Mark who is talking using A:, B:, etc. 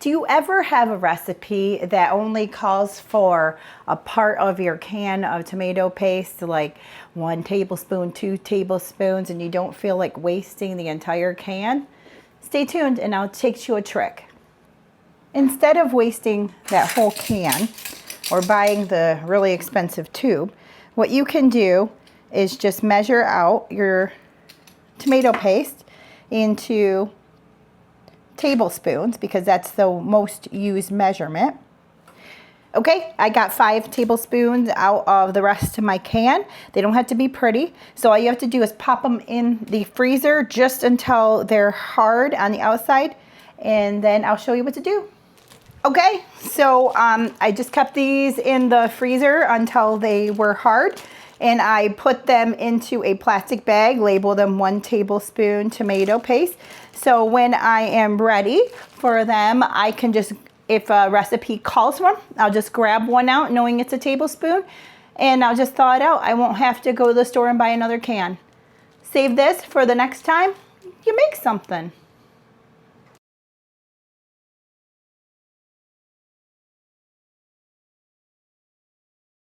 A: Do you ever have a recipe that only calls for a part of your can of tomato paste, like 1 tablespoon, 2 tablespoons, and you don't feel like wasting the entire can? Stay tuned and I'll teach you a trick. Instead of wasting that whole can or buying the really expensive tube, what you can do is just measure out your tomato paste into tablespoons, because that's the most used measurement. Okay, I got 5 tablespoons out of the rest of my can. They don't have to be pretty, so all you have to do is pop them in the freezer just until they're hard on the outside, and then I'll show you what to do. Okay, so I just kept these in the freezer until they were hard, and I put them into a plastic bag, labeled them 1 tablespoon tomato paste. So when I am ready for them, I can just, if a recipe calls for them, I'll just grab one out knowing it's a tablespoon, and I'll just thaw it out. I won't have to go to the store and buy another can. Save this for the next time you make something.